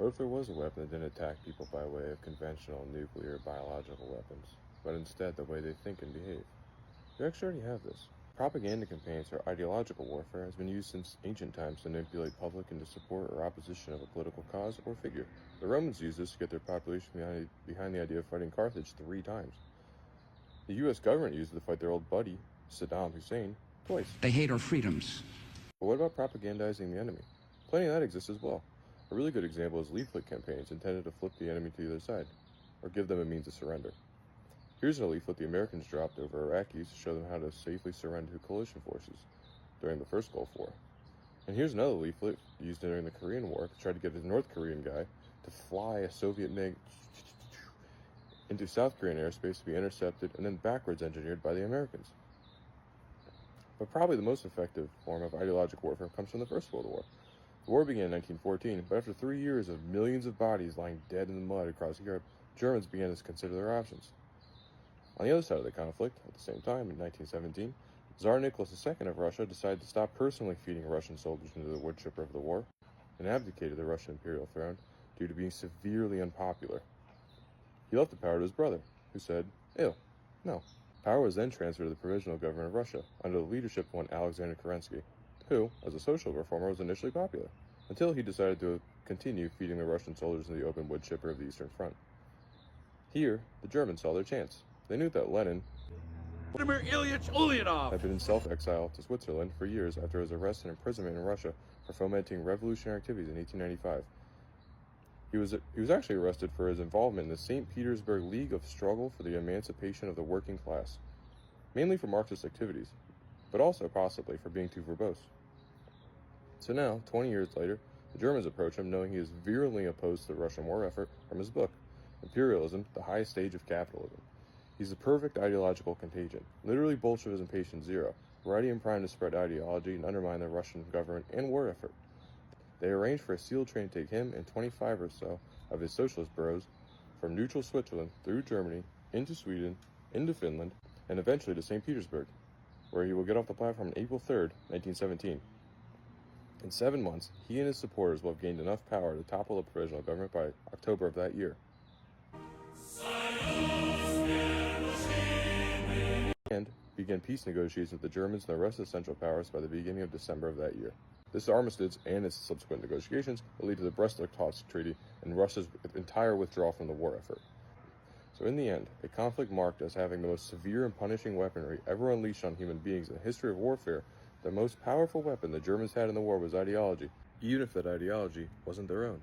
What if there was a weapon that didn't attack people by way of conventional nuclear or biological weapons, but instead the way they think and behave? We actually already have this. Propaganda campaigns or ideological warfare has been used since ancient times to manipulate public into support or opposition of a political cause or figure. The Romans used this to get their population behind the idea of fighting Carthage 3 times. The U.S. government used it to fight their old buddy, Saddam Hussein, twice. They hate our freedoms. But what about propagandizing the enemy? Plenty of that exists as well. A really good example is leaflet campaigns intended to flip the enemy to the other side, or give them a means of surrender. Here's a leaflet the Americans dropped over Iraqis to show them how to safely surrender to coalition forces during the first Gulf War. And here's another leaflet used during the Korean War to try to get a North Korean guy to fly a Soviet MiG into South Korean airspace to be intercepted and then backwards engineered by the Americans. But probably the most effective form of ideological warfare comes from the First World War. The war began in 1914, but after 3 years of millions of bodies lying dead in the mud across Europe, Germans began to consider their options. On the other side of the conflict, at the same time, in 1917, Tsar Nicholas II of Russia decided to stop personally feeding Russian soldiers into the wood chipper of the war, and abdicated the Russian imperial throne due to being severely unpopular. He left the power to his brother, who said, "Ew, no." Power was then transferred to the Provisional Government of Russia, under the leadership of one Alexander Kerensky, who, as a social reformer, was initially popular, until he decided to continue feeding the Russian soldiers in the open wood chipper of the Eastern Front. Here, the Germans saw their chance. They knew that Lenin Vladimir Ilyich Ulyanov had been in self-exile to Switzerland for years after his arrest and imprisonment in Russia for fomenting revolutionary activities in 1895. He was actually arrested for his involvement in the St. Petersburg League of Struggle for the Emancipation of the Working Class, mainly for Marxist activities, but also possibly for being too verbose. So now, 20 years later, the Germans approach him knowing he is virulently opposed to the Russian war effort from his book, Imperialism, the Highest Stage of Capitalism. He's the perfect ideological contagion, literally Bolshevism patient zero, ready and primed to spread ideology and undermine the Russian government and war effort. They arranged for a SEAL train to take him and 25 or so of his socialist bros from neutral Switzerland through Germany, into Sweden, into Finland, and eventually to St. Petersburg, where he will get off the platform on April 3rd, 1917. In 7 months, he and his supporters will have gained enough power to topple the provisional government by October of that year. And begin peace negotiations with the Germans and the rest of the Central Powers by the beginning of December of that year. This armistice and its subsequent negotiations will lead to the Brest-Litovsk Treaty and Russia's entire withdrawal from the war effort. So in the end, a conflict marked as having the most severe and punishing weaponry ever unleashed on human beings in the history of warfare, the most powerful weapon the Germans had in the war was ideology, even if that ideology wasn't their own.